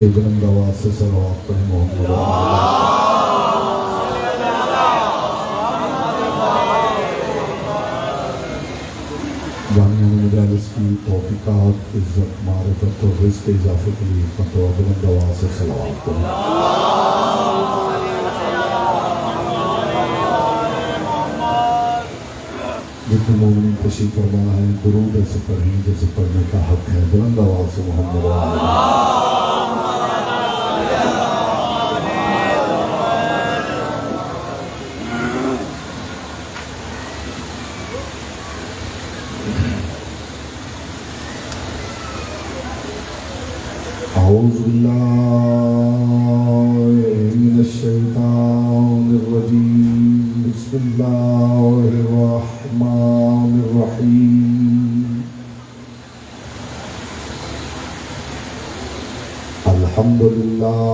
بلند آواز سے صلوات پڑھیں محمد جامعہ مجالس کی توفیقات، عزت، معرفت اور رزق کے اضافے کے لیے مرتبہ بلند آواز سے صلوات پڑھیں۔ جتنے مومنین تشریف فرما ہے درود ایسے پڑھیں جیسے پڑھنے کا حق ہے۔ بلند آواز سے محمد اعوذ باللہ من الشیطان الرجیم، بسم اللہ الرحمن الرحیم۔ الحمد للہ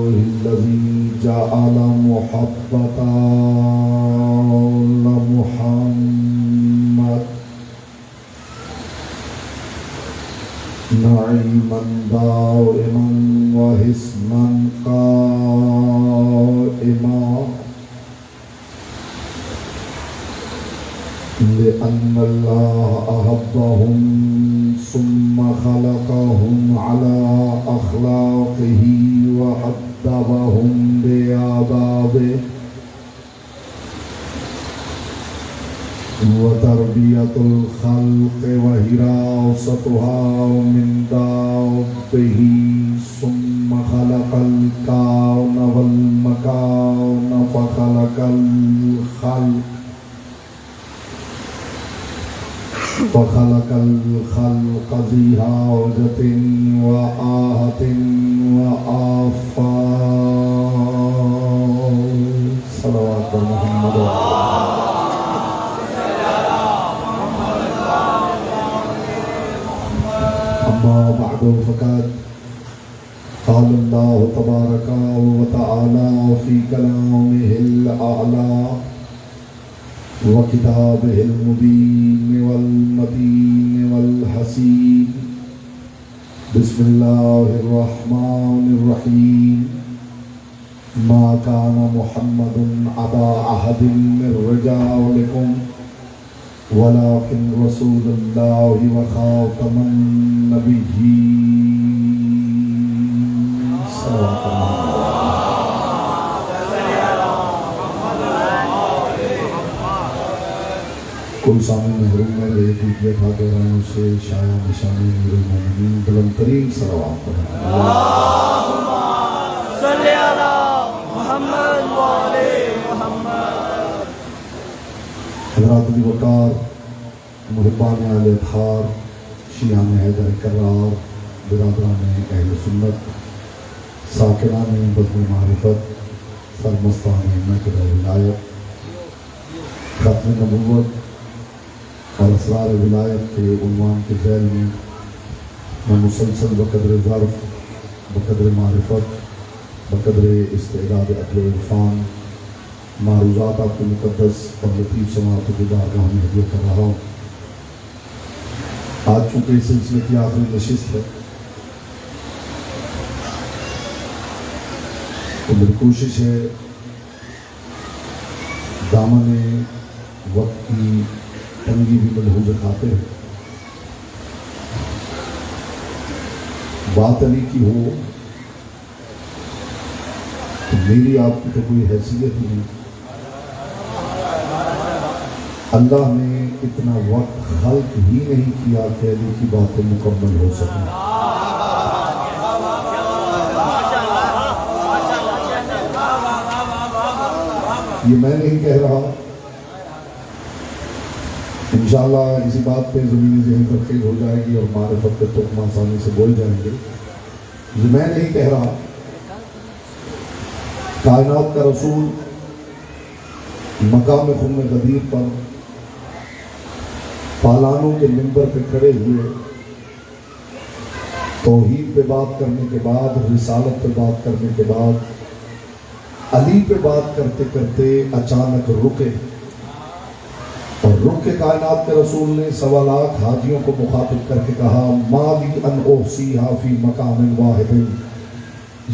الذی جعل محبت محمد نعیما دائما وحسنا قائما، لأن اللہ أحبهم ثم خلقهم على أخلاقه وأدبهم بآدابه، وتربية الخلق وحراستها من دابه، ثم خلق الكون والمكان فخلق الخلق ذي حاجة وآهة وآفات۔ صلوات محمد أما بعد فقد قال الله تبارك وتعالى في كلامه الأعلى وكتابه المبين والمتين والحسين، بسم الله الرحمن الرحيم۔ ما كان محمد أبا أحد من رجالكم ولكن رسول الله وخاتم النبيين۔ صلوات کل سامنے محروم میں رہے دیجیے تھا کہ رہوں سے شایع نشانی میرے مومنین بلند ترین صلوات پڑھیں۔ اللہم صلی علی محمد وعلی محمد۔ حضرات علی وقار، محبان اہل اطہار، شیعان حیدر کرار، برادران اہل سنت، ساکنان بزم معرفت، سرمستان محکمہ ولایت، ختم نبوت اور اسرار ولایت کے عنوان کے ذیل میں مسلسل بقدر ظرف، بقدر معرفت، بقدر استعداد عقل و عرفان معروضات آپ کے مقدس اور لطیف سماعت کی بارگاہ میں ہدیہ کر رہا ہوں۔ آج چونکہ اس سلسلے کی آخری نشست ہے تو میری کوشش ہے دامن وقت کی تنگی بھی ملحوظ خاطر بات علی کی ہو تو میری آپ کی تو کوئی حیثیت نہیں۔ اللہ نے اتنا وقت خلق ہی نہیں کیا کہ علی کی باتیں مکمل ہو سکیں۔ یہ میں نہیں کہہ رہا، انشاءاللہ اسی بات پہ زمینی ذہن ترخیص ہو جائے گی اور معرفت کے تخم آسانی سے بول جائیں گے۔ یہ میں نہیں کہہ رہا، کائنات کا رسول مقام خم غدیر پر پالانوں کے منبر پہ کھڑے ہوئے توحید پہ بات کرنے کے بعد، رسالت پہ بات کرنے کے بعد، علی پہ بات کرتے کرتے اچانک رکے اور رک کے کائنات کے رسول نے 1.25 لاکھ حاجیوں کو مخاطب کر کے کہا ما لی ان احصیہا فی مقام واحد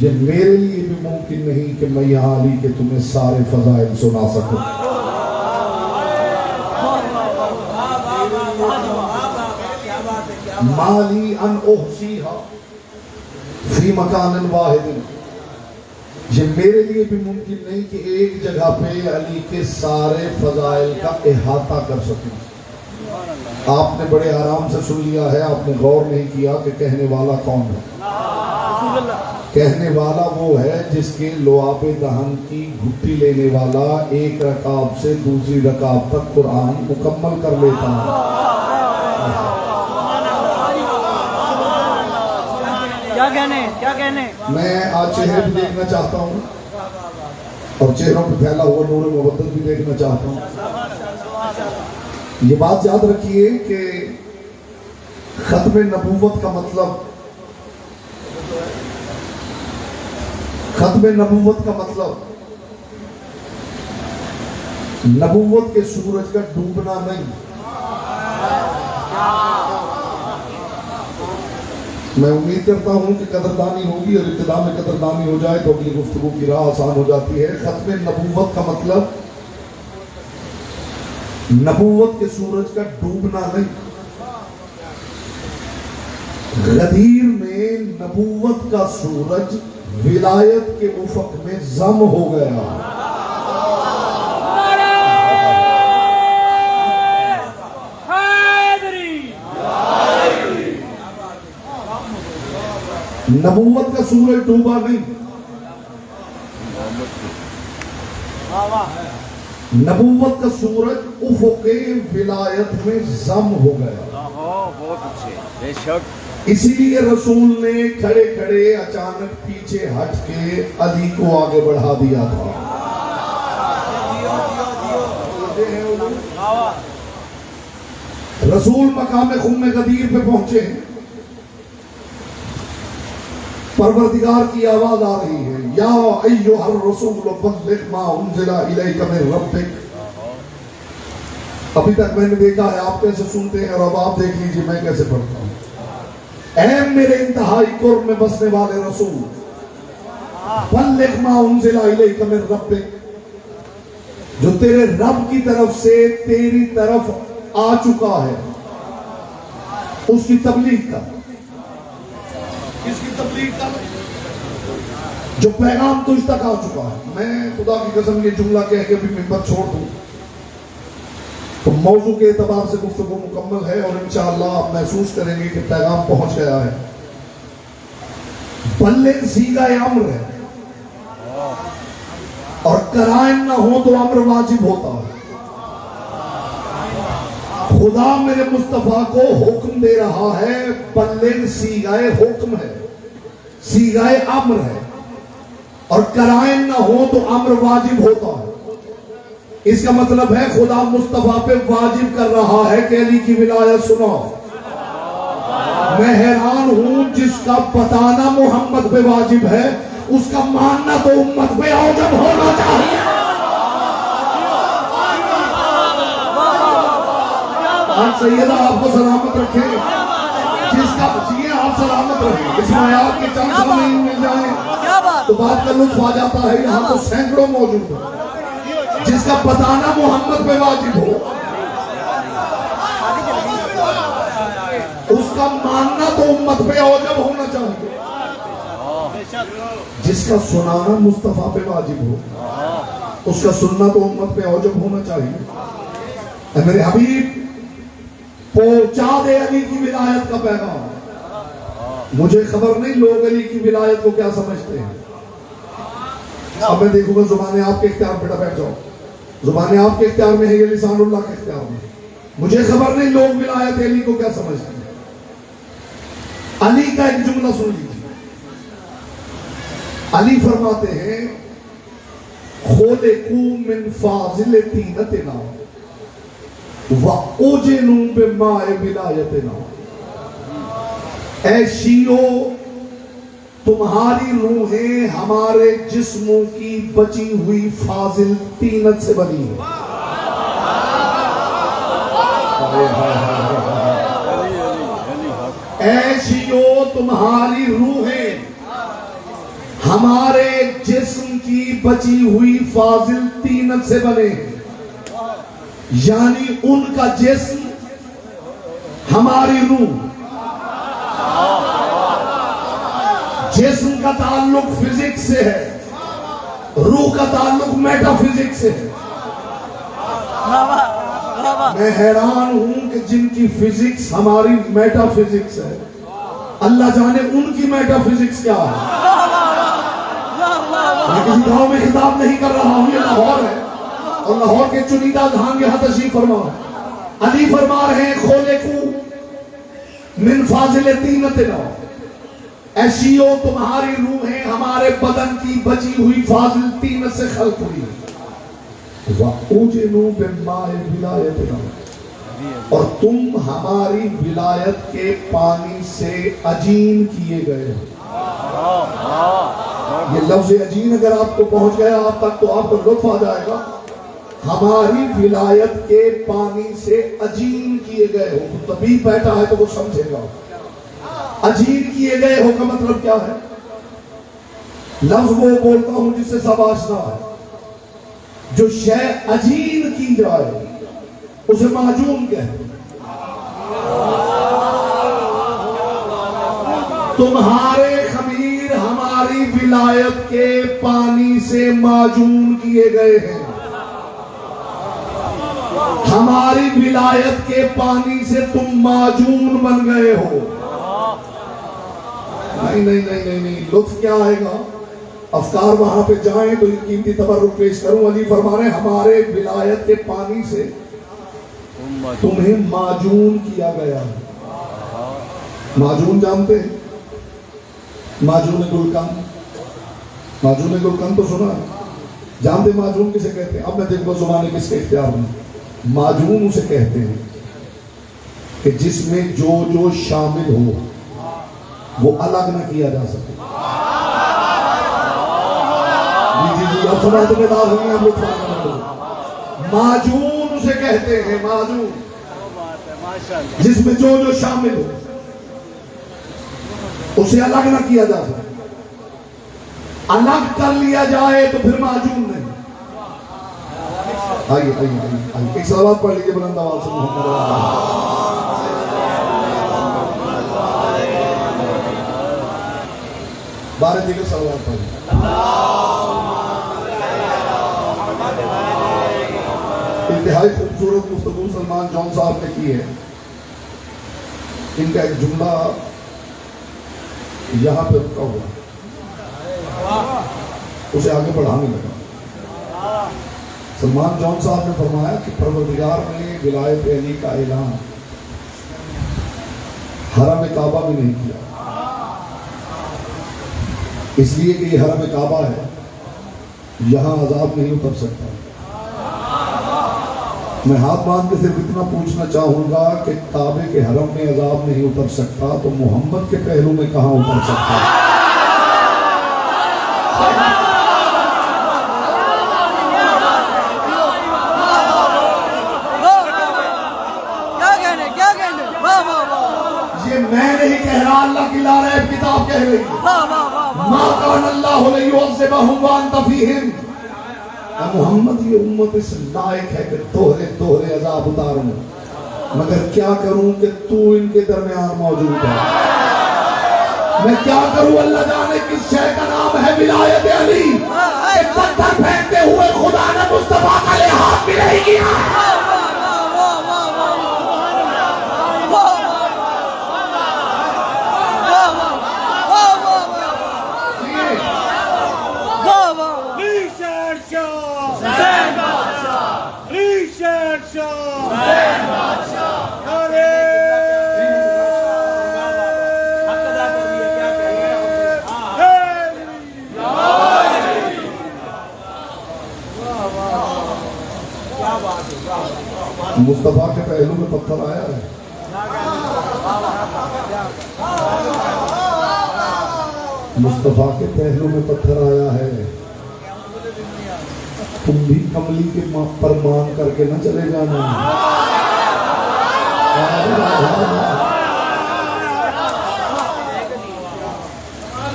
یہ میرے لیے بھی ممکن نہیں کہ میں یہاں علی کے تمہیں سارے فضائل سنا سکوں. مالی ان احصیہا فی مکان واحد. یہ میرے لیے بھی ممکن نہیں کہ ایک جگہ پہ علی کے سارے فضائل کا احاطہ کر سکوں. آپ نے بڑے آرام سے سن لیا ہے, آپ نے غور نہیں کیا کہ کہنے والا کون ہے. کہنے والا وہ ہے جس کے لعاب دہن کی گھٹی لینے والا ایک رکعت سے دوسری رکعت تک قرآن مکمل کر لیتا ہے. کیا کہنے میں آج چہرے بھی دیکھنا چاہتا ہوں اور چہروں پہ پھیلا ہوا نور مبدل بھی دیکھنا چاہتا ہوں. یہ بات یاد رکھیے کہ ختم نبوت کا مطلب نبوت کے سورج کا ڈوبنا نہیں. میں امید کرتا ہوں کہ قدردانی ہوگی اور ابتدا میں قدردانی ہو جائے تو اگلی گفتگو کی راہ آسان ہو جاتی ہے. ختم نبوت کا مطلب نبوت کے سورج کا ڈوبنا نہیں. غدیر میں نبوت کا سورج ولایت کے افق میں ضم ہو گیا. نبوت کا سورج ڈوبا نہیں, نبوت کا سورج افق ولایت میں ضم ہو گیا. اسی لیے رسول نے کھڑے کھڑے اچانک پیچھے ہٹ کے علی کو آگے بڑھا دیا تھا. رسول مقام خم غدیر پہ پہنچے ہیں, پروردگار کی آواز آ رہی ہے, یا ایھا الرسول بلغ ما انزل الیک من ربک. ابھی تک میں نے دیکھا ہے آپ کیسے سنتے ہیں اور اب آپ دیکھ لیجئے میں کیسے پڑھتا ہوں. اے میرے انتہائی قرب میں بسنے والے رسول, بلغ ما انزل الیک من ربک, جو تیرے رب کی طرف سے تیری طرف آ چکا ہے اس کی تبلیغ کر. اس کی تبلیغ کر جو پیغام تجھ تک آ چکا ہے. میں خدا کی قسم یہ جملہ کہہ کے بھی منبر چھوڑ دوں تو موضوع کے اعتبار سے گفتگو مکمل ہے اور انشاءاللہ آپ محسوس کریں گے کہ پیغام پہنچ گیا ہے. بلغ صیغہ امر ہے اور قرائن نہ ہو تو امر واجب ہوتا ہے. خدا میرے مصطفیٰ کو حکم دے رہا ہے, بلغ صیغہ حکم ہے, صیغہ امر ہے, اور قرائن نہ ہو تو امر واجب ہوتا ہے. اس کا مطلب ہے خدا مصطفیٰ پہ واجب کر رہا ہے کہ علی کی ولایت سنو. میں حیران ہوں, جس کا بتانا محمد پہ واجب ہے اس کا ماننا تو امت پہ اوجب ہونا چاہیے. سیدہ آپ کو سلامت رکھے, جس کا بچیے آپ سلامت رکھیں. اسماعیل کے چند سامنے مل جائیں تو بات کا لطف آ جاتا ہے. یہاں تو سینکڑوں موجود ہیں. جس کا بتانا محمد پہ واجب ہو اس کا ماننا تو امت پہ اوجب ہونا چاہیے. جس کا سنانا مصطفیٰ پہ واجب ہو اس کا سننا تو امت پہ اوجب ہونا چاہیے. اے میرے حبیب, پہنچا دے علی کی ولایت کا پیغام. مجھے خبر نہیں لوگ علی کی ولایت کو کیا سمجھتے ہیں. اب میں دیکھوں گا زبانیں آپ کے اختیار. بیٹا بیٹھ جاؤ, زبانیں آپ کے اختیار میں ہے, یہ لسان اللہ کے اختیار میں. مجھے خبر نہیں لوگ ولایت علی کو کیا سمجھتے ہیں. علی کا ایک جملہ سن لیجیے. علی فرماتے ہیں, خُلِقُوا مِنْ فَاضِلِ طِینَتِنَا وَأُجِنُوا بِمَاءِ وِلَایَتِنَا. اے شیعو, تمہاری روحیں ہمارے جسموں کی بچی ہوئی فاضل طینت سے بنی ہیں. اے شیعو, تمہاری روحیں ہمارے جسم کی بچی ہوئی فاضل طینت سے بنے ہیں، یعنی ان کا جسم ہماری روح، جسم کا تعلق فزکس سے ہے، روح کا تعلق میٹا فزکس سے ہے۔ میں حیران ہوں کہ جن کی فزکس ہماری میٹا فزکس ہے، اللہ جانے ان کی میٹا فزکس کیا ہے۔ میں کسی گاؤں میں خطاب نہیں کر رہا ہوں، یہ لاہور ہے اور لاہور کے چنیدہ دھان یہاں تشریف فرما۔ علی فرما رہے ہیں خولقو من فاضل طینتنا، ایشیو تمہاری روحیں ہمارے بدن کی بچی ہوئی فاضل طینت سے خلق ہوئی، وَأُجِنُوا بِالْمَاءِ وِلَایَتِنَا، اور تم ہماری ولایت کے پانی سے عجین کیے گئے ہو۔ یہ لفظ عجین اگر آپ کو پہنچ گیا آپ تک تو آپ کو لطف آ جائے گا۔ ہماری ولایت کے پانی سے عجین کیے گئے ہو، طبیب بیٹھا ہے تو وہ سمجھے گا۔ عجین کیے گئے ہو کا مطلب کیا ہے؟ لفظ وہ بولتا ہوں جس سے سب آشنا ہے۔ جو شے عجین کی جائے اسے معجون کہتے ہیں۔ تمہارے خمیر ہماری ولایت کے پانی سے معجون کیے گئے ہیں، ہماری ولایت کے پانی سے تم معجون بن گئے ہو۔ نہیں، لطف کیا آئے گا؟ افکار وہاں پہ جائیں تو ان قیمتی تبرک پیش کروں۔ علی فرما رہے ہیں ہمارے ولایت کے پانی سے تمہیں معجون کیا گیا۔ معجون جانتے ہیں؟ معجون گلقند، معجون گلقند تو سنا ہے، جانتے معجون کسے کہتے ہیں؟ اب میں دیکھو زمانے کس کے اختیار میں۔ معجون اسے کہتے ہیں کہ جس میں جو جو شامل ہو وہ الگ نہ کیا جا سکے۔ جی اب سنا تو بیدار ہوئی ہیں لوگ۔ معجون اسے کہتے ہیں، معجون جس میں جو جو شامل ہو اسے الگ نہ کیا جا سکے۔ الگ کر لیا جائے تو پھر معجون نہیں۔ آئیے ایک سوالات پڑھ لیجئے بلند آواز سے محمد بارہ دیگر سوالات پڑھ لیجئے۔ انتہائی خوبصورت گفتگو سلمان جان صاحب نے کی ہے۔ ان کا ایک جملہ یہاں پہ رکا ہوا، اسے آگے بڑھانے لگا۔ سلمان جان صاحب نے فرمایا کہ پروردگار نے ولایت علی کا اعلان حرم کعبہ میں نہیں کیا، اس لیے کہ یہ حرم کعبہ ہے، یہاں عذاب نہیں اتر سکتا۔ میں ہاتھ باندھ کے صرف اتنا پوچھنا چاہوں گا کہ کعبے کے حرم میں عذاب نہیں اتر سکتا تو محمد کے پہلو میں کہاں اتر سکتا ہے؟ یہ میں نہیں کہہ رہا، اللہ کی لارب کتاب کہہ رہی ہے۔ ما کان اللہ لیعذبہم وانت فیہم۔ محمد یہ امت اس لائق ہے کہ دوہرے عذاب اتاروں، مگر کیا کروں کہ تو ان کے درمیان موجود ہے۔ میں کیا کروں؟ اللہ جانے کس شے کا نام ہے ولایت علی، کہ پتھر پھینکتے ہوئے خدا نے مصطفیٰ کا لحاظ بھی نہیں کیا۔ مصطفیٰ کے پہلو میں پتھر آیا ہے، مصطفیٰ کے پہلو میں پتھر آیا ہے۔ تم بھی کملی کے پر مان کر کے نہ چلے جانا۔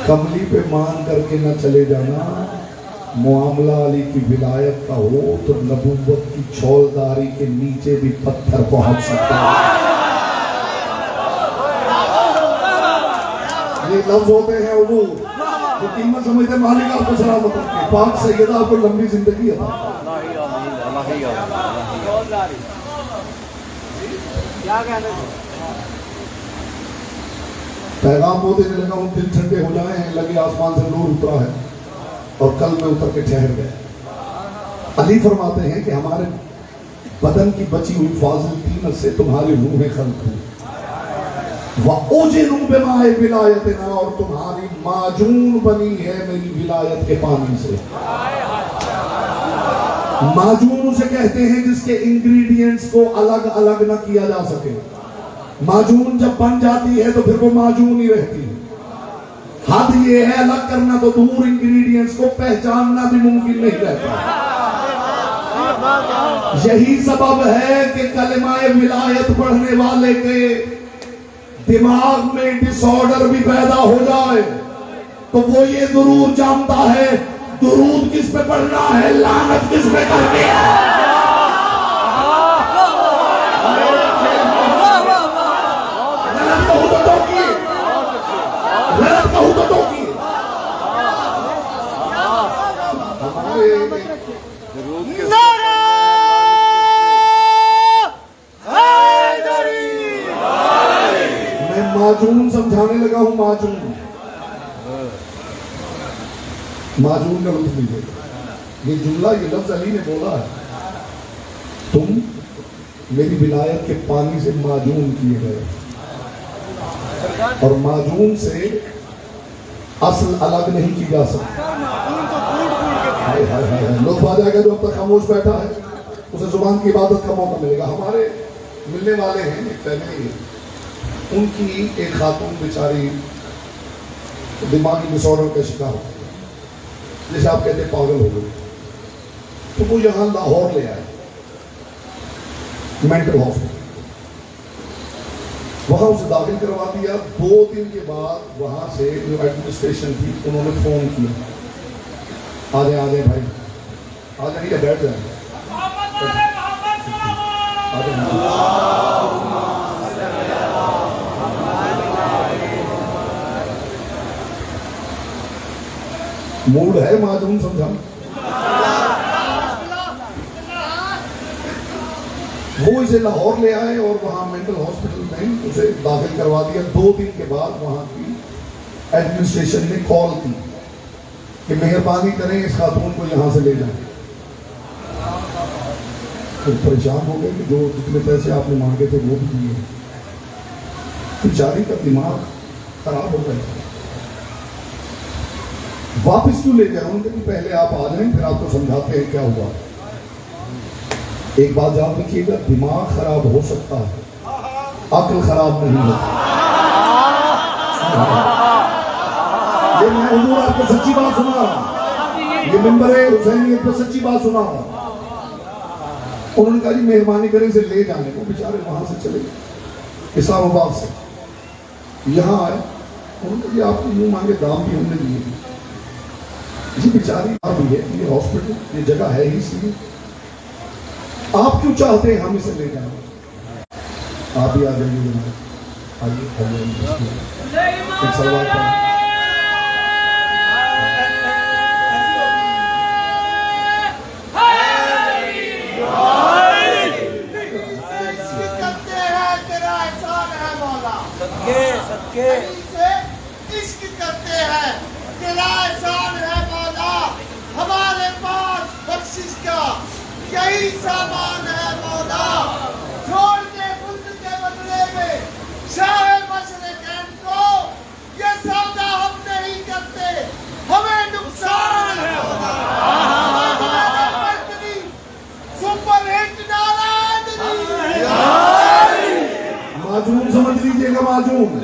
کملی پہ مان کر کے نہ چلے جانا، معاملہ علی کی ولایت کا ہو تو نبوت کی چھولداری کے نیچے بھی پتھر پہنچ سکتا ہے۔ یہ لفظ ہوتے ہیں حضور جو قیمت سمجھتے مالک آپ کو سلامت رکھے، پاک سیدہ آپ کو لمبی زندگی عطا۔ پیغام وہ دینے لگا ہوں دل ٹھنڈے ہو جائیں ہیں، لگے آسمان سے نور اترا ہے اور کل میں اتر کے ٹھہر گئے۔ علی فرماتے ہیں کہ ہمارے بدن کی بچی ہوئی فاضل قیمت سے تمہاری روح خلق ہوئی، وَأُجِرُ بِمَاءِ وِلَایَتِنَا، اور تمہاری معجون بنی ہے میری ولایت کے پانی سے۔ معجون اسے کہتے ہیں جس کے انگریڈینٹس کو الگ الگ نہ کیا جا سکے۔ معجون جب بن جاتی ہے تو پھر وہ معجون ہی رہتی ہے۔ حد یہ ہے الگ کرنا تو دور، انگریڈینٹس کو پہچاننا بھی ممکن نہیں رہتا۔ یہی سبب ہے کہ کلمہ ولایت پڑھنے والے کے دماغ میں ڈس آرڈر بھی پیدا ہو جائے تو وہ یہ ضرور جانتا ہے درود کس پہ پڑھنا ہے، لعنت کس پہ کرنی ہے۔ غلط کہوں تو ٹوکیے، غلط کہوں تو ٹوکیے۔ میں معجون سمجھانے لگا ہوں، معجون معجون کا لطف نہیں دیتا۔ یہ جملہ، یہ لفظ علی نے بولا ہے، تم میری ولایت کے پانی سے معجون کیے گئے، اور معجون سے اصل الگ نہیں کی جا سکتی۔ لطف آ جائے گا جو اب تک خاموش بیٹھا ہے، اسے زبان کی عبادت کا موقع ملے گا۔ ہمارے ملنے والے ہیں ایک فیملی، ان کی ایک خاتون بیچاری دماغی ڈس آرڈر کا شکار ہو، جیسے آپ کہتے ہیں پاگل ہو گئی، تو وہ یہاں لاہور لے آئے مینٹل ہاسپٹل، وہاں اسے داخل کروا دیا۔ 2 دن کے بعد وہاں سے جو ایڈمنسٹریشن تھی انہوں نے فون کیا، آ جائیں بھائی، آ جائیں یا بیٹھ جائیں، موڈ ہے معجون سمجھا۔ وہ اسے لاہور لے آئے اور وہاں مینٹل ہاسپٹل میں اسے داخل کروا دیا۔ 2 دن کے بعد وہاں کی ایڈمنسٹریشن نے کال کی کہ مہربانی کریں اس خاتون کو یہاں سے لے جائیں۔ تو پریشان ہو گئے کہ جو جتنے پیسے آپ نے مانگے تھے وہ بھی دیے، بیچاری کا دماغ خراب ہو گیا۔ واپس کیوں لے جائیں؟ ان کے پہلے آپ آ جائیں، پھر آپ کو سمجھاتے ہیں کیا ہوا۔ ایک بات یاد رکھیے گا، دماغ خراب ہو سکتا ہے، عقل خراب نہیں ہوتا۔ یہ میں حضور آپ کو سچی بات سنا رہا ہوں، یہ ممبر حسینیت پہ سچی بات سنا رہا ہوں۔ انہوں نے کہا جی مہربانی کریں اسے لے جانے کو۔ بیچارے وہاں سے چلے گئے اسلام آباد سے، یہاں آئے، انہوں نے کہا جی آپ کو یوں مانگے دام بھی ہم نے دیے، جی بیچاری آپ بھی ہے، یہ ہاسپٹل یہ جگہ ہے ہی اس لیے، آپ کیوں چاہتے ہیں ہم اسے لے جائیں؟ آپ بھی آ جائیے جناب، آئیے ایک سلوات پڑھیں۔ عشق کرتے ہیں، تیرا احسان ہے مولا، ہمارے پاس بخشش کا یہی سامان ہے مولا، چھوڑ دے ملک کے بدلے میں شاہ مشرقین کو، یہ سودا ہم نہیں کرتے، ہمیں نقصان ہے مولا۔ سپر ہٹ نارائن معجون سمجھ لیجئے گا، معجون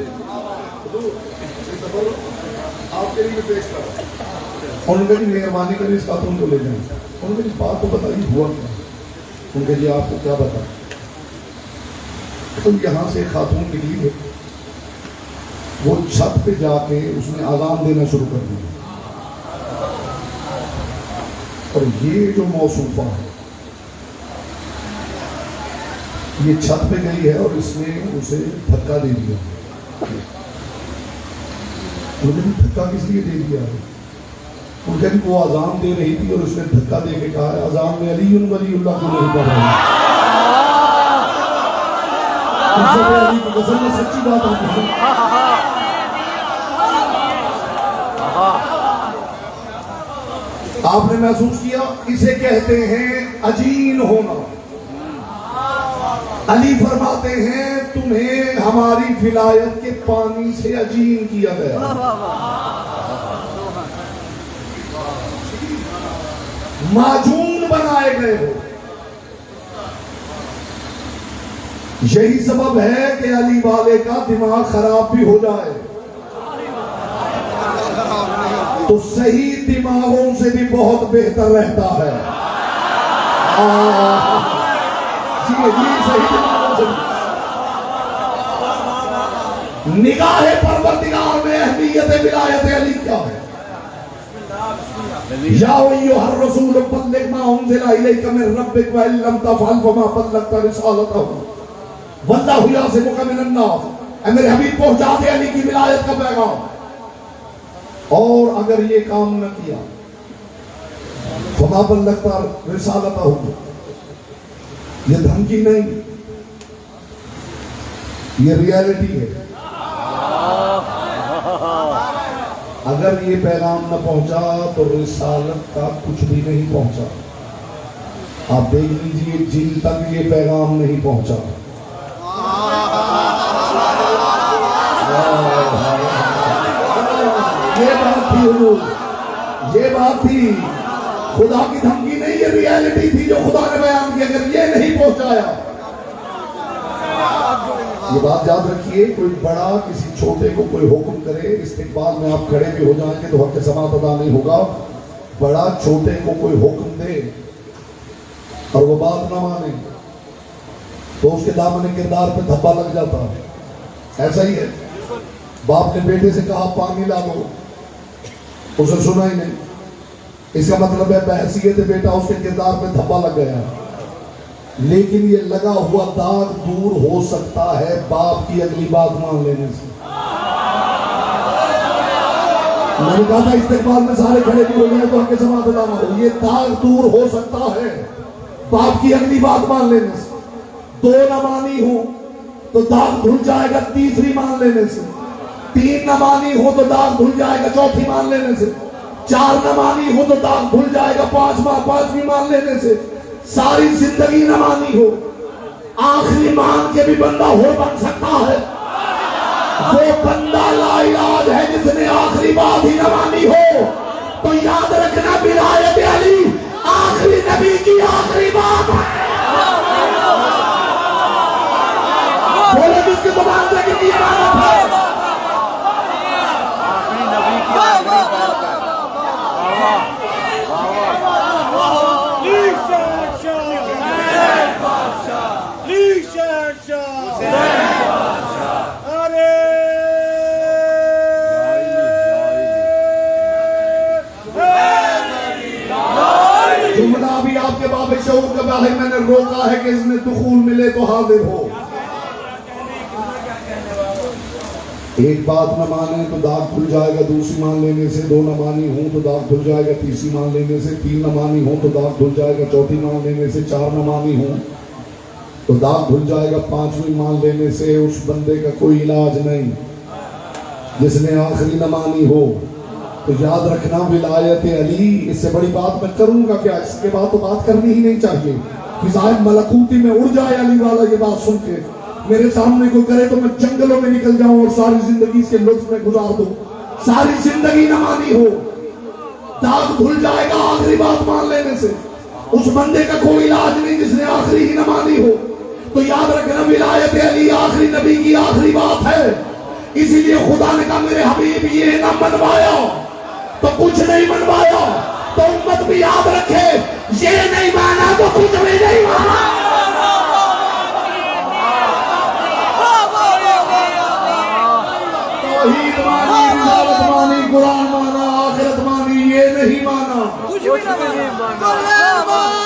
آپ کے لیے پیش کر رہا ہوں۔ انہوں نے کہا مہربانی کریں اس خاتون کو لے جائیں۔ انہوں نے کہا بات تو بتائیے ہوا کیا؟ انہوں نے کہا جی آپ کو کیا بتا؟ تو یہاں سے خاتون نکلی ہے، وہ چھت پہ جا کے اس نے اذان دینا شروع کر دی. اور یہ جو موصوفہ ہے یہ چھت پہ گئی ہے اور اس نے اسے دھکا دے دیا. مجھے بھی دھکا کس لیے دے دیا ہے؟ ان کہ وہ اذان دے رہی تھی اور اس نے دھکا دے کے کہا ہے اذان میں علی ولی اللہ کو نہیں پڑھ رہا ہے. علی کی قسم میں سچی بات آتی ہے. آپ نے محسوس کیا اسے کہتے ہیں عجین ہونا. علی فرماتے ہیں تمہیں ہماری ولایت کے پانی سے عجین کیا گیا، معجون بنائے گئے ہو. یہی سبب ہے کہ علی والے کا دماغ خراب بھی ہو جائے تو صحیح دماغوں سے بھی بہت بہتر رہتا ہے. صحیح دماغوں سے نگاہ پروردگار میں اہمیت ولایت علی کیا ہے؟ یا ایھا الرسول بلغ ما انزل الیک من ربک وان لم تفعل فما بلغت رسالتہ واللہ یعصمک من الناس. اے میرے حبیب پہنچا دے علی کی ولایت کا پیغام، اور اگر یہ کام نہ کیا فما بلغت رسالتہ. یہ دھمکی نہیں، یہ ریالٹی ہے. اگر یہ پیغام نہ پہنچا تو رسالت کا کچھ بھی نہیں پہنچا. آپ دیکھ لیجئے جن تک یہ پیغام نہیں پہنچا یہ بات تھی حضور، یہ بات تھی. خدا کی دھمکی نہیں، یہ ریالٹی تھی جو خدا نے بیان کی. اگر یہ نہیں پہنچایا، یہ بات یاد رکھیے، کوئی بڑا کسی چھوٹے کو کوئی حکم کرے، استقبال میں آپ کھڑے بھی ہو جائیں گے تو حق سماعت ادا نہیں ہوگا. بڑا چھوٹے کو کوئی حکم دے اور وہ بات نہ مانے تو اس کے دامن کردار پہ دھبا لگ جاتا ہے. ایسا ہی ہے، باپ نے بیٹے سے کہا پانی لا دو، اسے سنا ہی نہیں. اس کا مطلب ہے بحیثیت بیٹا اس کے کردار پہ دھبا لگ گیا. لیکن یہ لگا ہوا داغ دور ہو سکتا ہے باپ کی اگلی بات مان لینے سے. میں نے کہا تھا استقبال میں سارے کھڑے بھی ہو گئے تو ہم کے سماعت ادا نہ ہو. یہ داغ دور ہو سکتا ہے باپ کی اگلی بات مان لینے سے. دو نہ مانی ہو تو داغ دھل جائے گا تیسری مان لینے سے. تین نہ مانی ہو تو داغ دھل جائے گا چوتھی مان لینے سے. چار نہ مانی ہو تو داغ دھل جائے گا پانچویں مان لینے سے. ساری زندگی نہ مانی ہو، آخری مان کے بھی بندہ ہو بن سکتا ہے. وہ بندہ لا علاج ہے جس نے آخری بات ہی نہ مانی ہو. تو یاد رکھنا ولایت علی آخری نبی کی آخری بات ہے. بولے جس کی زبان سے کہ یہ بات ہے. جملہ بھی آپ کے باب شعور کا باہر میں نے روکا ہے کہ اس میں دخول ملے تو حاضر ہو. ایک بات نہ مانے تو داغ دھل جائے گا دوسری مان لینے سے. دو نہ مانی ہوں تو داغ دھل جائے گا تیسری مان لینے سے. تین نہ مانی ہوں تو داغ دھل جائے گا چوتھی مان لینے سے. چار نہ مانی ہوں تو داغ دھل جائے گا پانچویں مان لینے سے. اس بندے کا کوئی علاج نہیں جس نے آخری نہ مانی ہو. تو یاد رکھنا ولایت علی، اس سے بڑی بات میں کروں گا کیا؟ اس کے بعد تو بات کرنی ہی نہیں چاہیے. فضائے ملکوتی میں اڑ جائے علی والا یہ بات سن کے. میرے سامنے کوئی کرے تو میں جنگلوں میں نکل جاؤں اور ساری زندگی اس کے لطف میں گزار دوں. ساری زندگی نہ مانی ہو، داغ دھل جائے گا آخری بات مان لینے سے. اس بندے کا کوئی علاج نہیں جس نے آخری ہی نہ مانی ہو. تو یاد رکھنا ولایت علی آخری نبی کی آخری بات ہے. اسی لیے خدا نے کہا میرے حبیب یہ نہ منوایا تو کچھ نہیں منوایا. تو امت بھی یاد رکھے یہ نہیں مانا تو کچھ بھی نہیں مانا. توحید قرآن مانا آخرت مانی یہ نہیں مانا. کچھ بھی نہ مانا.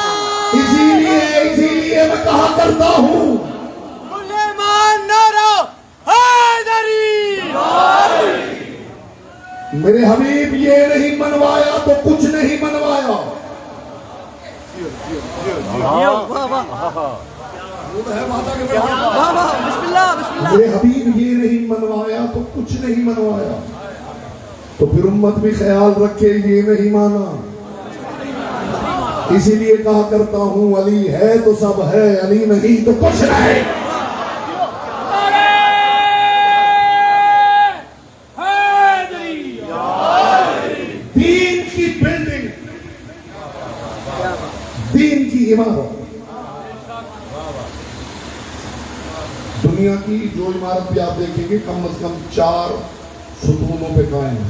اسی لیے میں کہا کرتا ہوں سلیمان نعرہ حیدری. میرے حبیب یہ نہیں منوایا تو کچھ نہیں منوایا. واہ واہ واہ واہ. بسم اللہ بسم اللہ. میرے حبیب یہ نہیں منوایا تو کچھ نہیں منوایا. تو پھر امت بھی خیال رکھے یہ نہیں مانا. اسی لیے کہا کرتا ہوں علی ہے تو سب ہے، علی نہیں تو کچھ نہیں. دین کی بلڈنگ، دین کی عمارت، دنیا کی جو عمارت بھی آپ دیکھیں گے کم از کم 4 ستونوں پہ قائم ہے.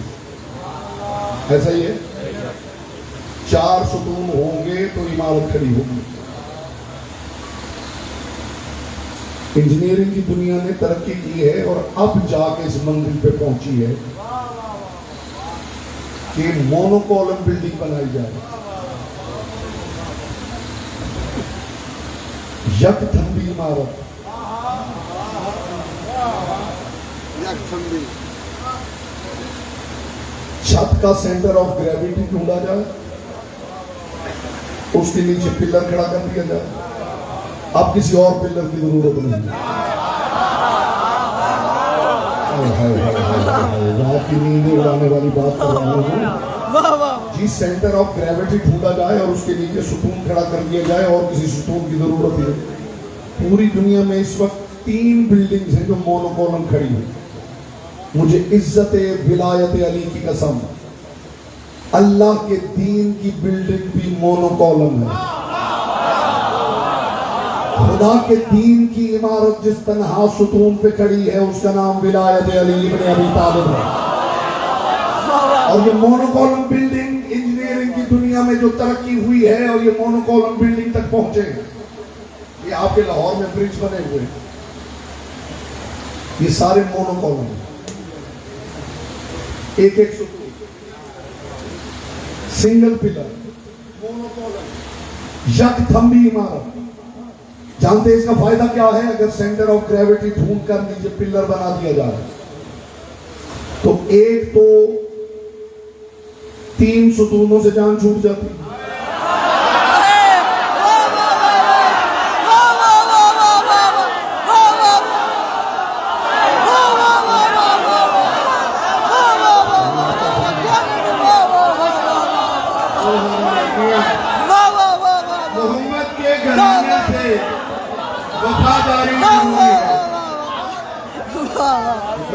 ایسا ہی ہے، 4 ستون ہوں گے تو عمارت کھڑی ہوگی. انجینئرنگ کی دنیا نے ترقی کی ہے اور اب جا کے اس منزل پہ پہنچی ہے کہ مونو کالم بلڈنگ بنائی جائے. یک تھمبی عمارت، چھت کا سینٹر آف گریویٹی ڈھونڈا جائے، اس کے نیچے پلر کھڑا کر دیا جائے. اب کسی اور پلر کی ضرورت نہیں. رات کی نیندیں اڑانے والی بات کر رہا ہوں. جی سینٹر آف گریویٹی ڈھونڈا جائے اور اس کے نیچے ستون کھڑا کر دیا جائے اور کسی ستون کی ضرورت ہے. پوری دنیا میں اس وقت 3 بلڈنگز ہیں جو مونو کالم کھڑی ہیں. مجھے عزت ولایت علی کی قسم، اللہ کے دین کی بلڈنگ بھی مونو کالم ہے. خدا کے دین کی عمارت جس تنہا ستون پہ کھڑی ہے اس کا نام ولایت علی ابن ابی طالب ہے. اور یہ مونو کالم بلڈنگ انجینئرنگ کی دنیا میں جو ترقی ہوئی ہے اور یہ مونو کالم بلڈنگ تک پہنچے ہیں. یہ آپ کے لاہور میں برج بنے ہوئے ہیں، یہ سارے مونو کالم ہیں. ایک ستون، سنگل پلر، مونو کالم، یک تھمبی عمارت. جانتے ہیں اس کا فائدہ کیا ہے؟ اگر سینٹر آف گریویٹی ڈھونڈ کر نیچے پلر بنا دیا جائے تو ایک تو 3 ستونوں سے جان چھوٹ جاتی. محمد کے گھرانے سے وفاداری ضروری ہے.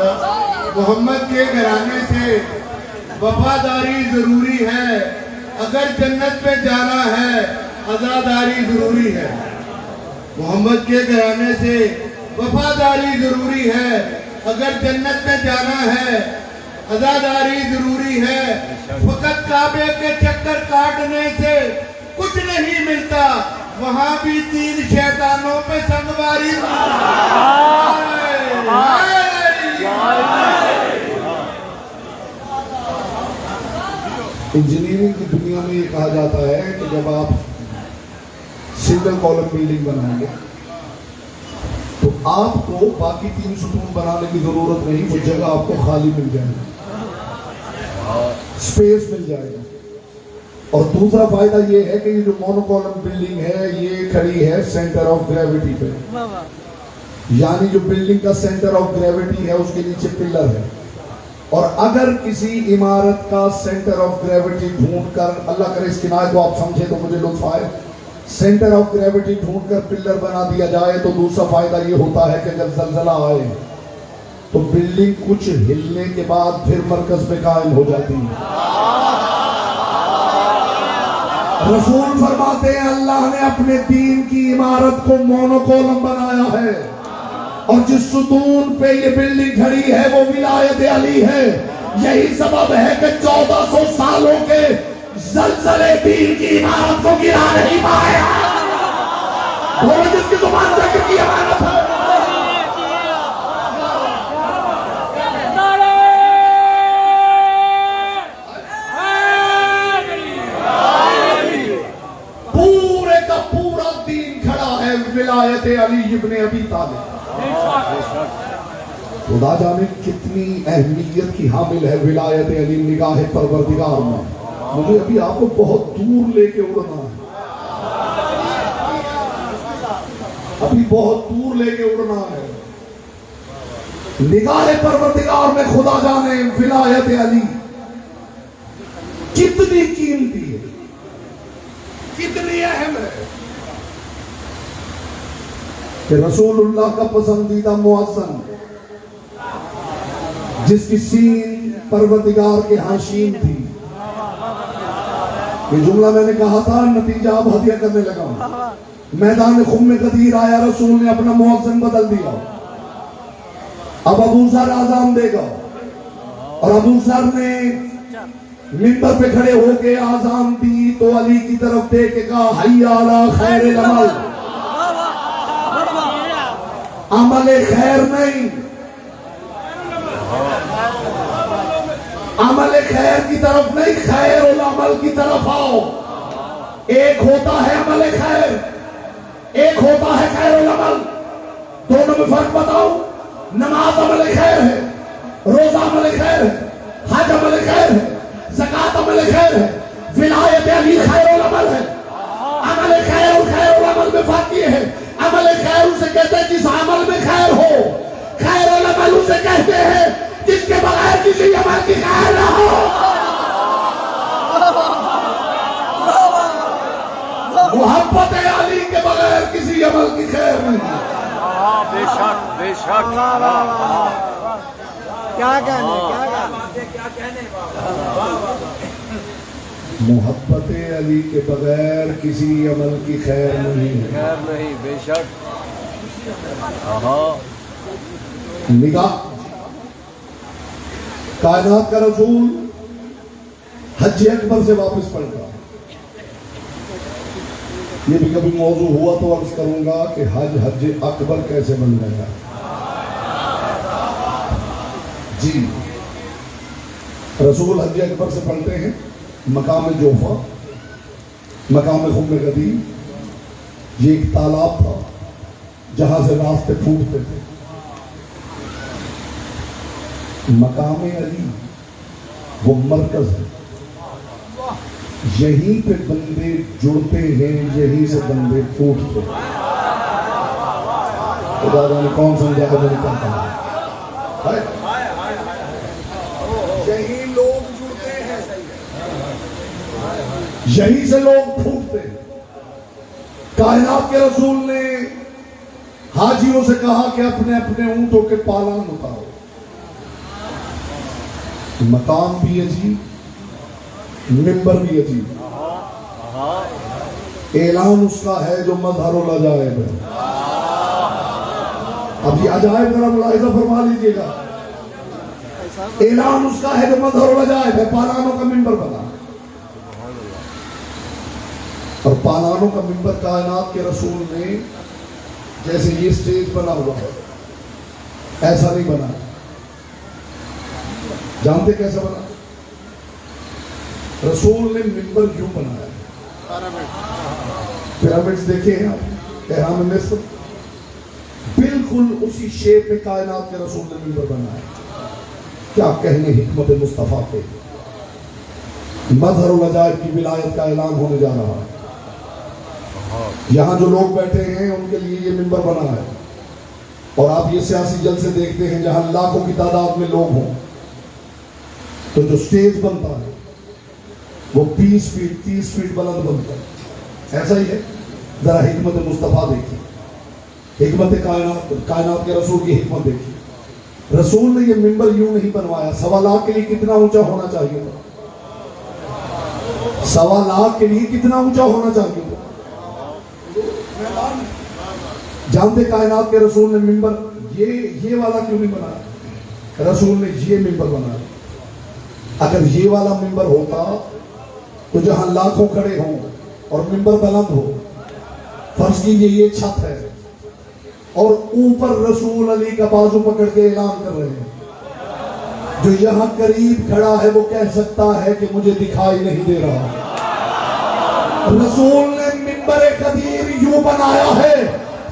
محمد کے گھرانے سے وفاداری ضروری ہے. اگر جنت پہ جانا ہے عزاداری ضروری ہے. محمد کے گھرانے سے وفاداری ضروری ہے. اگر جنت پہ جانا ہے عزاداری ضروری ہے. فقط کعبے کے چکر کاٹنے سے کچھ نہیں ملتا، وہاں بھی 3 شیطانوں پہ سنگواری. انجینئرنگ کی دنیا میں یہ کہا جاتا ہے کہ جب آپ سنگل کالم بلڈنگ بنائیں گے تو آپ کو باقی 3 ستون بنانے کی ضرورت نہیں، وہ جگہ آپ کو خالی مل جائے گی، اسپیس مل جائے گا. اور دوسرا فائدہ یہ ہے کہ یہ جو مونو کالم بلڈنگ ہے یہ کھڑی ہے سینٹر آف گریویٹی پہ. یعنی جو بلڈنگ کا سینٹر آف گریویٹی ہے اس کے نیچے پلر ہے. اور اگر کسی عمارت کا سینٹر آف گریویٹی ڈھونڈ کر، اللہ کرے اس کنایت کو آپ سمجھے تو مجھے لطف آئے، سینٹر آف گریویٹی ڈھونڈ کر پلر بنا دیا جائے تو دوسرا فائدہ یہ ہوتا ہے کہ اگر زلزلہ آئے تو بلڈنگ کچھ ہلنے کے بعد پھر مرکز پہ قائم ہو جاتی ہے. رسول فرماتے ہیں اللہ نے اپنے دین کی عمارت کو مونو کالم بنایا ہے، اور جس ستون پہ یہ بلڈنگ کھڑی ہے وہ ولایت علی ہے. یہی سبب ہے کہ 1400 سالوں کے زلزلے دین کی عمارت کو گرا نہیں پایا. بولو جس کی زبان ذکر کی عمارت ہے. ولایت علی ابن ابی طالب. خدا جانے کتنی اہمیت کی حامل ہے ولایت علی نگاہ پروردگار میں. مجھے ابھی آپ کو بہت دور لے کے اڑنا ہے, ابھی بہت دور لے کے اڑنا ہے. نگاہ پروردگار میں خدا جانے ولایت علی کتنی قیمتی ہے, کتنی اہم ہے کہ رسول اللہ کا پسندیدہ مؤذن جس کی سین پروردگار کے ہاں شین تھی. یہ جملہ میں نے کہا تھا, نتیجہ اب ہدیہ کرنے لگا ہوں. میدان خم غدیر آیا, رسول نے اپنا مؤذن بدل دیا. اب ابو ذر آزان دے گا, اور ابو ذر نے منبر پہ کھڑے ہو کے آزان دی تو علی کی طرف دیکھ کے کہا حی علی خیر العمل. عمل خیر نہیں, عمل خیر کی طرف نہیں, خیر العمل کی طرف آؤ. ایک ہوتا ہے عمل خیر, ایک ہوتا ہے خیر العمل. دونوں میں فرق بتاؤ. نماز عمل خیر ہے, روزہ عمل خیر ہے, حج عمل خیر ہے, زکات عمل خیر ہے. ولایت علی خیر العمل ہے. عمل خیر اور خیر العمل میں فرق یہ ہے, عمل خیر اسے کہتے ہیں جس عمل میں خیر ہو. خیر العمل اسے کہتے ہیں جس کے بغیر کسی عمل کی خیر نہ ہو. محبت علی کے بغیر کسی عمل کی خیر نہیں. بے شک بے شک. کیا کہنے محبت علی کے بغیر کسی عمل کی خیر نہیں. خیر نہیں, بے شک. نگاہ کائنات کا رسول حج اکبر سے واپس پلٹا. یہ بھی کبھی موضوع ہوا تو عرض کروں گا کہ حج اکبر کیسے بن گیا. جی, رسول حج اکبر سے پلٹے ہیں مقام جوفا, مقام خم غدیر. یہ ایک تالاب تھا جہاں سے راستے پھوٹتے تھے. مقام علی وہ مرکز ہے, یہیں پہ بندے جڑتے ہیں, یہیں سے بندے پھوٹتے ہیں. خدا جانے کون سمجھا ہے, میں نہیں کہتا. یہیں لوگ جڑتے ہیں, یہیں سے لوگ پھوٹتے ہیں. کائنات کے رسول نے حاجیوں سے کہا کہ اپنے اپنے اونٹوں کے پالان اتارو. مقام بھی عجیب, منبر بھی عجیب. اعلان اس کا ہے جو مظہر العجائب ہے. اب یہ عجائب ذرا ملاحظہ فرما لیجئے گا. اعلان اس کا ہے جو مظہر العجائب ہے. پالانوں کا منبر بنا, اور پالانوں کا منبر کائنات کے رسول نے جیسے یہ سٹیج بنا ہوا ہے ایسا نہیں بنا. جانتے کیسا بنا؟ رسول نے منبر کیوں بنایا؟ پیرامڈز دیکھے ہیں آپ, احرام مصر, بالکل اسی شیپ میں کائنات کے رسول نے منبر بنایا. کیا کہنے حکمت مصطفیٰ کے. مظہر العجائب کی ولایت کا اعلان ہونے جا رہا ہے. یہاں جو لوگ بیٹھے ہیں ان کے لیے یہ منبر بنا ہے, اور آپ یہ سیاسی جلسے دیکھتے ہیں جہاں لاکھوں کی تعداد میں لوگ ہوں, تو جو سٹیج بنتا ہے وہ 20 فیٹ 30 فیٹ بلند بنتا ہے. ایسا ہی ہے. ذرا حکمت مصطفیٰ دیکھیے, حکمت کائنات کے رسول کی حکمت دیکھیے. رسول نے یہ منبر یوں نہیں بنوایا. 1.25 لاکھ کے لیے کتنا اونچا ہونا چاہیے تھا؟ 1.25 لاکھ کے لیے کتنا اونچا ہونا چاہیے تھا؟ جانتے کائنات کے رسول نے منبر یہ والا کیوں نہیں بنایا؟ رسول نے یہ منبر بنایا. اگر یہ والا منبر ہوتا تو جہاں لاکھوں کھڑے ہوں اور منبر بلند ہو, فرض کیجئے یہ چھت ہے اور اوپر رسول علی کا بازو پکڑ کے اعلان کر رہے ہیں, جو یہاں قریب کھڑا ہے وہ کہہ سکتا ہے کہ مجھے دکھائی نہیں دے رہا. رسول نے منبر غدیر یوں بنایا ہے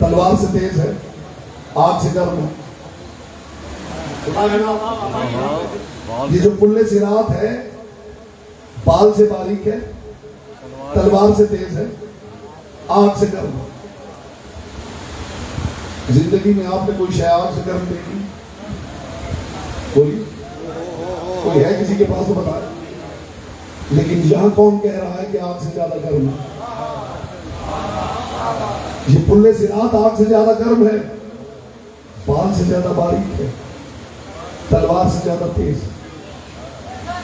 تلوار سے تیز ہے، آگ سے گرم ہے۔ یہ جو پل صراط ہے بال سے باریک ہے، تلوار سے تیز ہے، آگ سے گرم ہے۔ زندگی میں آپ نے کوئی شے آگ سے گرم دیکھی؟ کوئی ہے کسی کے پاس تو بتائے؟ لیکن یہاں کون کہہ رہا ہے کہ آگ سے زیادہ گرم ہے؟ یہ پل صراط آگ سے زیادہ گرم ہے، بال سے زیادہ باریک ہے، تلوار سے زیادہ تیز ہے۔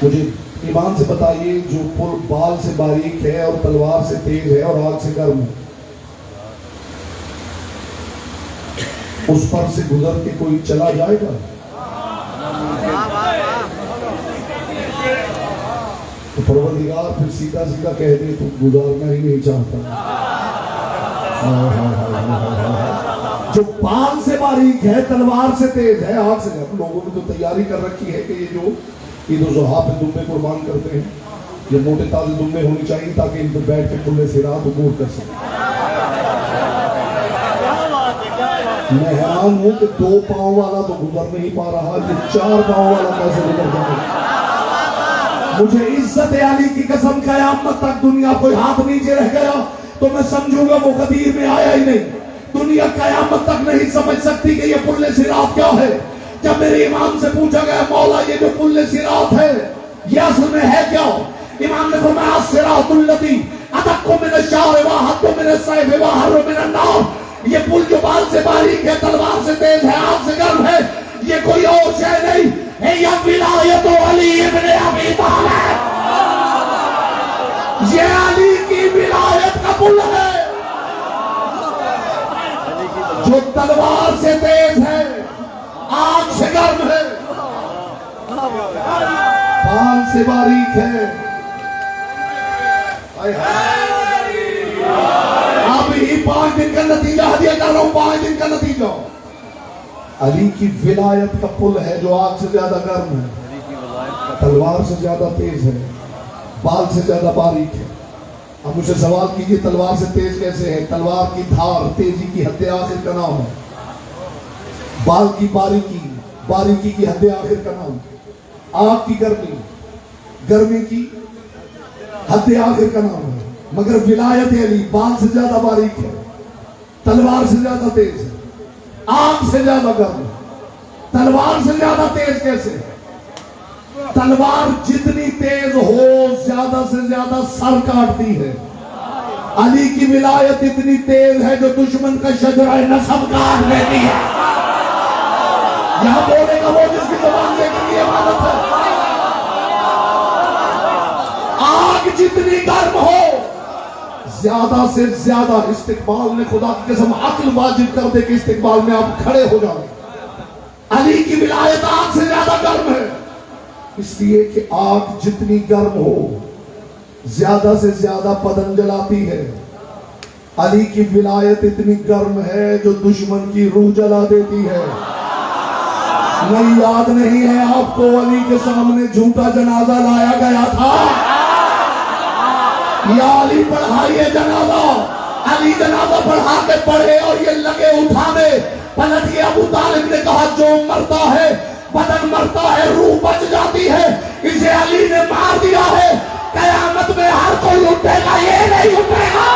مجھے ایمان سے بتائیے، جو پل بال سے باریک ہے اور تلوار سے تیز ہے اور آگ سے گرم ہے، اس پر سے گزر کے کوئی چلا جائے گا؟ تو پروردگار پھر سیدھا سیدھا کہہ دے تو گزارنا ہی نہیں چاہتا۔ جو بال سے باریک ہے، تلوار سے تیز ہے، آگ سے گرم۔ لوگوں نے تو تیاری کر رکھی ہے کہ یہ جو عید الاضحیٰ پہ دمبے قربان کرتے ہیں، یہ موٹے تازے دمبے ہونی چاہیے تاکہ ان پہ بیٹھ کے پل صراط عبور کر سکیں۔ میں حیران ہوں کہ 2 پاؤں والا تو گزر نہیں پا رہا، یہ 4 پاؤں والا کیسے گزر جائے گا؟ مجھے عزت علی کی قسم، قیامت تک دنیا کوئی ہاتھ نیچے رہ گیا تو میں سمجھوں گا وہ غدیر میں آیا ہی نہیں۔ دنیا قیامت تک نہیں سمجھ سکتی کہ یہ پل صراط کیا ہے۔ جب میرے امام سے پوچھا گیا مولا یہ جو پل صراط ہے یہ اصل میں ہے کیا؟ امام نے فرمایا الصراط الذی ادق من الشعر واحد من السیف واحر من النار۔ یہ پل جو بال سے باریک ہے، تلوار سے تیز ہے، آگ سے گرم ہے، یہ کوئی اور شے نہیں ہے، یہ ولایت علی ابن ابی طالب، یہ علی کی ولایت کا پل ہے جو تلوار سے تیز ہے، آگ سے گرم ہے، بال سے باریک ہے۔ ابھی 5 دن کا نتیجہ ہدیہ کر رہا ہوں، 5 دن کا نتیجہ۔ علی کی ولایت کا پل ہے جو آگ سے زیادہ گرم ہے، تلوار سے زیادہ تیز ہے، بال سے زیادہ باریک ہے۔ اب مجھے سوال کیجئے تلوار سے تیز کیسے ہے؟ تلوار کی دھار تیزی کی حد آخر کا نام ہے، بال کی باریکی کی حد آخر کا نام ہے، آگ کی گرمی کی حد آخر کا نام ہے۔ مگر ولایت علی بال سے زیادہ باریک ہے، تلوار سے زیادہ تیز ہے، آگ سے زیادہ گرم ہے۔ تلوار سے زیادہ تیز کیسے؟ تلوار جتنی تیز ہو زیادہ سے زیادہ سر کاٹتی ہے، علی کی ولایت اتنی تیز ہے جو دشمن کا شجرہ نسب کاٹ لیتی ہے۔ یہاں بولے گا وہ جس کی زبان دیکھنے کی عبادت ہے۔ آگ جتنی گرم ہو زیادہ سے زیادہ استقبال میں خدا کی قسم عقل واجب کر دے کہ استقبال میں آپ کھڑے ہو جائیں۔ علی کی ولایت آگ سے زیادہ گرم ہے، اس لیے کہ آگ جتنی گرم ہو زیادہ سے زیادہ بدن جلاتی ہے۔ علی کی ولایت اتنی گرم ہے جو دشمن کی روح جلا دیتی ہے۔ نہیں یاد نہیں ہے آپ کو علی کے سامنے جھوٹا جنازہ لایا گیا تھا؟ یا علی پڑھائیے جنازہ، علی جنازہ پڑھا کے پڑھے اور یہ لگے اٹھانے، پلٹ کے ابو طالب نے کہا جو مرتا ہے بدن مرتا ہے روح بچ جاتی ہے، اسے علی نے مار دیا ہے، قیامت میں ہر کوئی اٹھے گا یہ نہیں اٹھے گا۔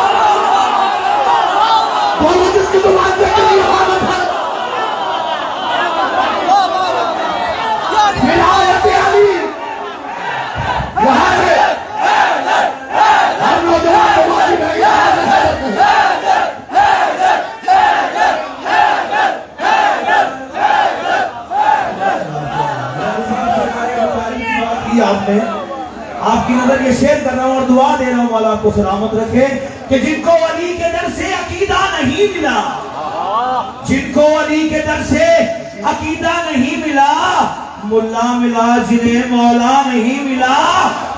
بولو جس کی زبان سے کلی عبادت ہے۔ ولایت علی یہاں ہے، ہر نوجوان کو واجب ہے آپ نے آپ کی نظر یہ شیئر کر رہا ہوں اور دعا دے رہا ہوں مولا آپ کو سلامت رکھے کہ جن کو علی کے در سے عقیدہ نہیں ملا، جن کو علی کے در سے عقیدہ نہیں ملا، ملا ملا جنہیں مولا نہیں ملا،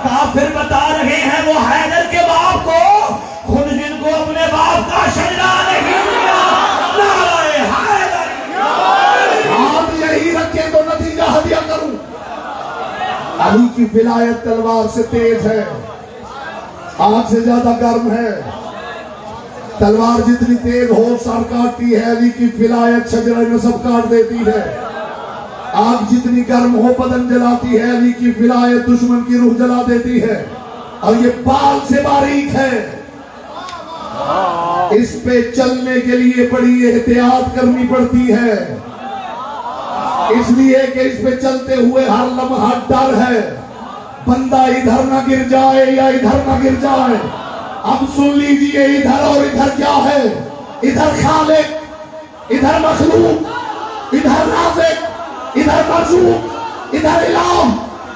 کافر بتا رہے ہیں وہ حیدر کے باپ کو، خود جن کو اپنے باپ کا شجرہ نہیں ملا، نعرہ حیدر۔ آپ یہی رکھیں تو نتیجہ ہدیہ کروں۔ علی کی ولایت تلوار سے تیز ہے، آگ سے زیادہ گرم ہے، تلوار جتنی تیز ہو سر کاٹتی ہے، علی کی ولایت شجرہ نسب کاٹ دیتی ہے۔ آگ جتنی گرم ہو بدن جلاتی ہے، علی کی ولایت دشمن کی روح جلا دیتی ہے۔ اور یہ بال سے باریک ہے، اس پہ چلنے کے لیے بڑی احتیاط کرنی پڑتی ہے، اس لیے کہ اس پہ چلتے ہوئے ہر لمحہ ڈر ہے، بندہ ادھر نہ گر جائے یا ادھر نہ گر جائے۔ اب سن لیجئے، ادھر اور ادھر کیا ہے؟ ادھر خالق، ادھر مخلوق، ادھر رازق، ادھر مرزوق، ادھر الہ،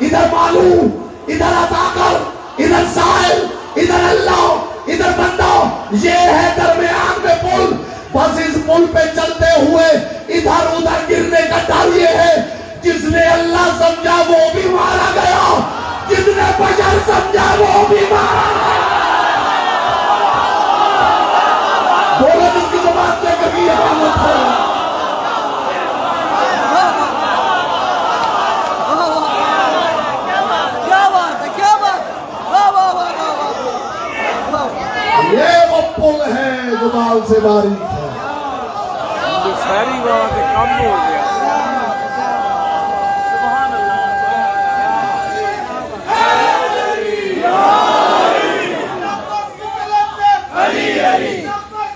ادھر معلوم، ادھر عطا کر، ادھر سائل، ادھر اللہ، ادھر بندہ۔ یہ ہے درمیان میں پل، بس اس پل پہ چلتے ہوئے ادھر ادھر گرنے کا ڈر یہ ہے، جس نے اللہ سمجھا وہ بھی مارا گیا، جس نے بشر سمجھا وہ بھی مارا گیا۔ بولو جس کی زبان سے کبھی حالت ہے۔ یہ وہ پل ہے جو بال سے باریک ہے۔ ساری بات کم ہو گیا۔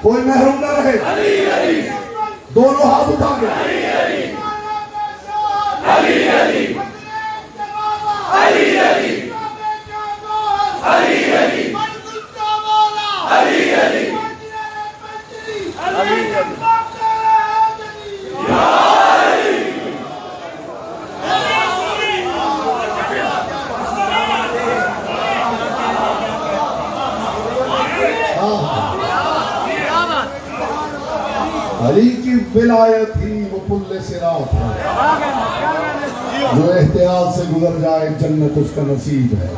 کوئی محروم نہ رہے، دونوں ہاتھ اٹھا کے علی کی ولایت ہی وہ پل صراط ہے، جو احتیاط سے گزر جائے جنت اس کا نصیب ہے۔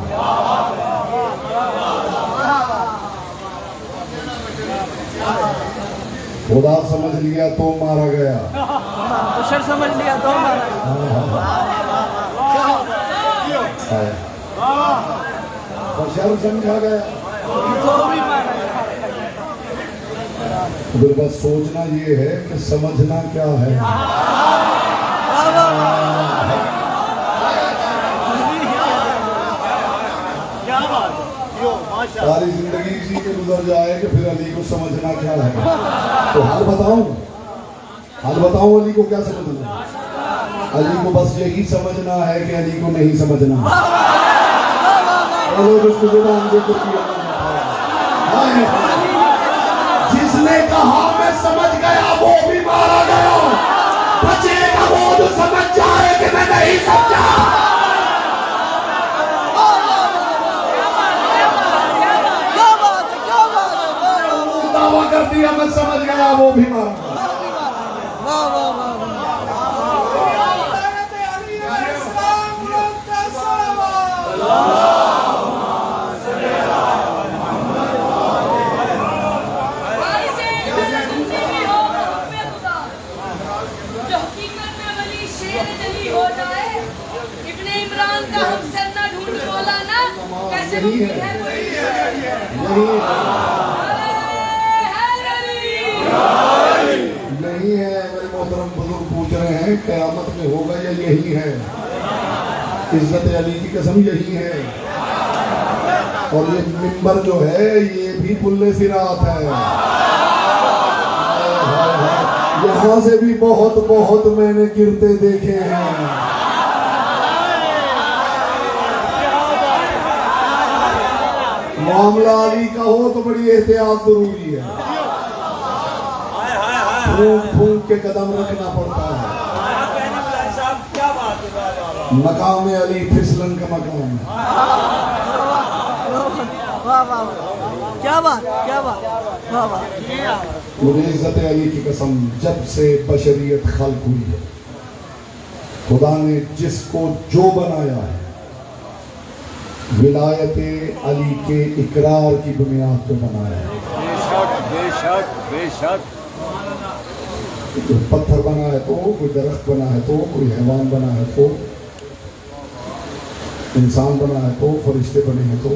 خدا سمجھ لیا تو مارا گیا، بشر سمجھ لیا تو بشر سمجھا گیا۔ بھی مارا گیا۔ پھر بس سوچنا یہ ہے کہ سمجھنا کیا ہے۔ ساری زندگی اسی کے گزر جائے کہ پھر علی کو سمجھنا کیا ہے۔ تو حال بتاؤں علی کو کیا سمجھنا؟ علی کو بس یہی سمجھنا ہے کہ علی کو نہیں سمجھنا۔ جس نے کہا میں سمجھ گیا وہ بھی مارا گیا، بچے گا وہ جو سمجھ جائے کہ میں نہیں سمجھا۔ دعویٰ کر دیا میں سمجھ گیا وہ بھی مارا گیا۔ نہیں ہے میرے محترم بزرگ پوچھ رہے ہیں قیامت میں ہوگا یا یہی ہے؟ عزت علی کی قسم یہی ہے۔ اور یہ منبر جو ہے یہ بھی پل صراط ہے۔ یہاں سے بھی بہت بہت میں نے گرتے دیکھے ہیں۔ معاملہ علی کا ہو تو بڑی احتیاط ضروری ہے، پھونک پھونک کے قدم رکھنا پڑتا ہے۔ مقام علی پھسلن کا مقام ہے۔ کیا بات مجھے عزت علی کی قسم، جب سے بشریت خلق ہوئی ہے خدا نے جس کو جو بنایا ہے ولایت علی کے اقرار کی بنیاد پہ بنایا ہے۔ بے شک بے شک بے شک۔ کوئی پتھر بنا ہے تو، کوئی درخت بنا ہے تو، کوئی حیوان بنا ہے تو، انسان بنا ہے تو، فرشتے بنے ہیں تو،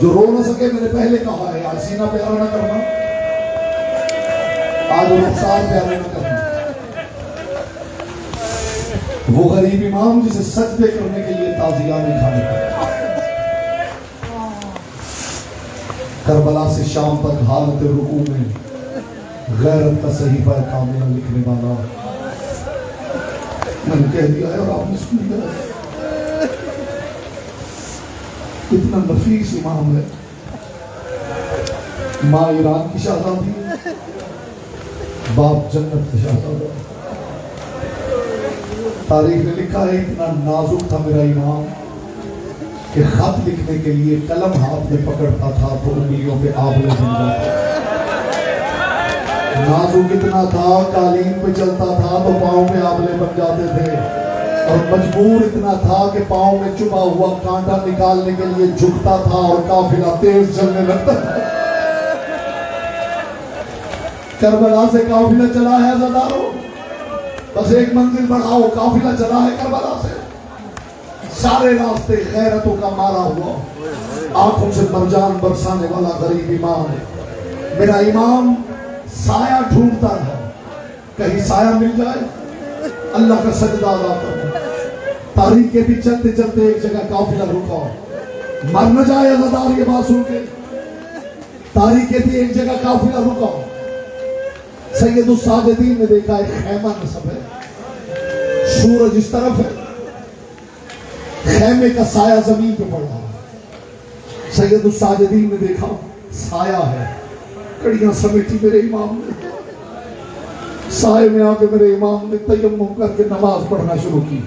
جو رو نہ سکے میں نے پہلے کہا ہے، آج سینہ پیارا نہ کرنا، آج رخسار پیارا نہ کرنا۔ وہ غریب امام جسے سجدے کرنے کے لیے تعزیہ نہیں کھانے پڑے، کربلا سے شام تک حالت رکوع میں غیرت کا صحیفہ کاملہ لکھنے والا، میں نے کہہ دیا ہے اور آپ نے سن لیا۔ کتنا نفیس امام ہے، ماں ایران کی شہزادی، باپ جنت کا شہزادہ۔ تاریخ نے لکھا ہے اتنا نازک تھا میرا امام کہ خط لکھنے کے لیے قلم ہاتھ میں پکڑتا تھا تو انگلیوں پہ آبلے بن جاتے۔ نازک اتنا تھا قالین پہ چلتا تھا تو پاؤں پہ آبلے بن جاتے تھے، اور مجبور اتنا تھا کہ پاؤں میں چبھا ہوا کانٹا نکالنے کے لیے جھکتا تھا اور قافلہ تیز چلنے لگتا تھا۔ کربلا سے قافلہ چلا ہے عزادارو، بس ایک منزل بڑھاؤ، قافلہ چلا ہے کربلا سے، سارے راستے غیرتوں کا مارا ہوا، آنکھوں سے مرجان برسانے والا غریب امام۔ میرا امام سایہ ڈھونڈتا رہا، کہیں سایہ مل جائے اللہ کا سجدہ ادا کرنا۔ تاریخ کے بھی چلتے چلتے ایک جگہ قافلہ رکا، مر نہ جائے عزادار یہ بات سن کے، تاریخ کے بھی ایک جگہ قافلہ رکا، سید الساجدین نے دیکھا ایک خیمہ نصب ہے، سورج اس طرف ہے، خیمے کا سایہ زمین پہ پڑ رہا۔ سید الساجدین نے دیکھا سایہ ہے، کڑیاں سمیٹی میرے امام نے، سائے میں آ کے میرے امام نے تیمم کر کے نماز پڑھنا شروع کی۔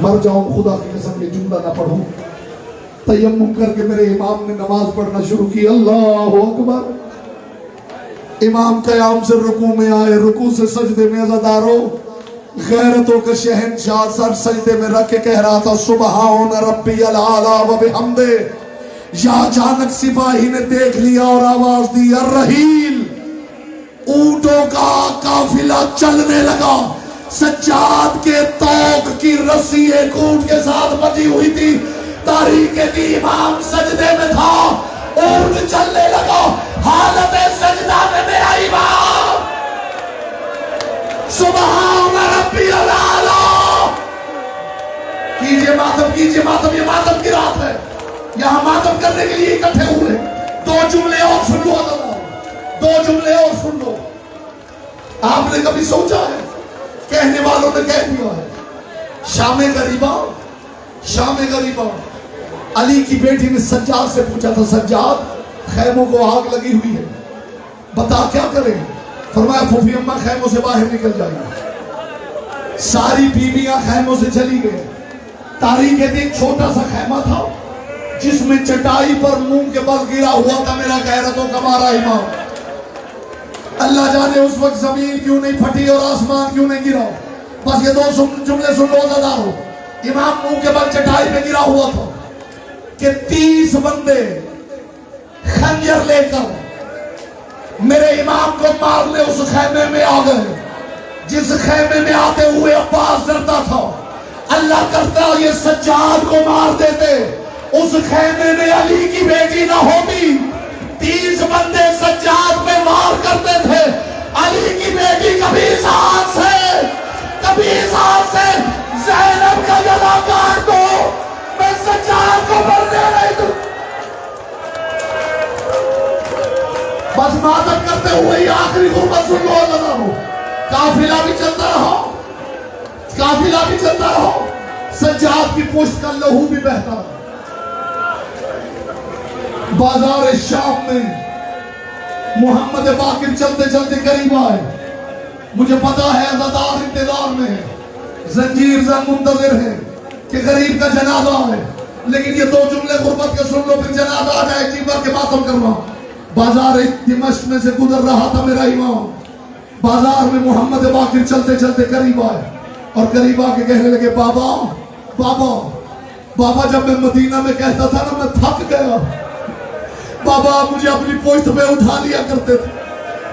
مر جاؤں خدا کی قسم یہ جملہ نہ پڑھوں، تیمم کر کے میرے امام نے نماز پڑھنا شروع کی۔ اللہ اکبر، امام قیام سے رکوع میں آئے، رکوع سے سجدے میں عزادارو، غیرتوں کا شہنشاہ سر سجدے میں رکھ کے کہہ رہا تھا سبحان ربی العالی و بحمدہ۔ یا اچانک سپاہی نے دیکھ لیا اور آواز دی الرحیل، اونٹوں کا قافلہ چلنے لگا۔ سجاد کے توق کی رسی ایک اونٹ کے ساتھ بندھی ہوئی تھی، تاریخ دی امام سجدے میں تھا، اونٹ چلنے لگا، حالت سجدہ میں میرا امام سبحان ربی العالی۔ کیجئے ماتم، یہ ماتم کی رات ہے، یہاں ماتم کرنے کے لیے اکٹھے ہوئے۔ دو جملے اور سن لو، دو جملے اور سن لو۔ آپ نے کبھی سوچا ہے، کہنے والوں نے کہہ دیا ہے، شام غریبہ علی کی بیٹی نے سجاد سے پوچھا تھا سجاد خیموں کو آگ لگی ہوئی ہے، بتا کیا کریں؟ فرمایا پھوپھی اماں خیموں سے باہر نکل جائیں۔ ساری بیویاں خیموں سے چلی گئے۔ تاریخ کے ایک چھوٹا سا خیمہ تھا جس میں چٹائی پر منہ کے بل گرا ہوا تھا میرا غیرتوں کا مارا امام۔ اللہ جانے اس وقت زمین کیوں نہیں پھٹی اور آسمان کیوں نہیں گرا۔ بس یہ دو جملے سن لو عزادارو، امام منہ کے بل چٹائی پہ گرا ہوا تھا کہ 30 بندے خنجر لے کر میرے امام کو مارنے اس خیمے میں آ گئے، جس خیمے میں آتے ہوئے عباس ڈرتا تھا، اللہ کرتا یہ سجاد کو مار دیتے، اس خیمے میں علی کی بیٹی نہ ہوتی۔ 30 بندے سجاد پہ وار کرتے تھے، علی کی بیٹی کبھی اس ہاتھ سے زینب کا گلا کاٹ دو، میں سجاد کو مرنے نہیں دوں۔ بس ماتم کرتے ہوئے یہ آخری غربت سن لو عزادارو، قافلہ بھی چلتا رہا، سجاد کی پشت کا لہو بھی بہتا رہا۔ بازار شام میں محمد باقر چلتے چلتے قریب آئے، مجھے پتا ہے عزادار انتظار میں ہے، زنجیر زن منتظر ہے کہ غریب کا جنازہ ہے، لیکن یہ دو جملے غربت کے سن لو پھر جنازہ آ جائے، جی بھر کے ماتم کروا۔ بازار دمشق میں سے گزر رہا تھا میرا امام، بازار میں محمد باقر چلتے چلتے قریب آئے اور قریب آ کے کہنے لگے بابا جب میں مدینہ میں کہتا تھا نا میں تھک گیا، بابا مجھے اپنی پشت پہ اٹھا لیا کرتے تھے،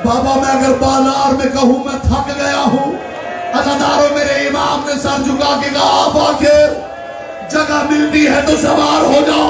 بابا میں اگر بازار میں کہوں میں تھک گیا ہوں، عزادارو میرے امام نے سر جھکا کے کہا باقر جگہ ملتی ہے تو سوار ہو جاؤ،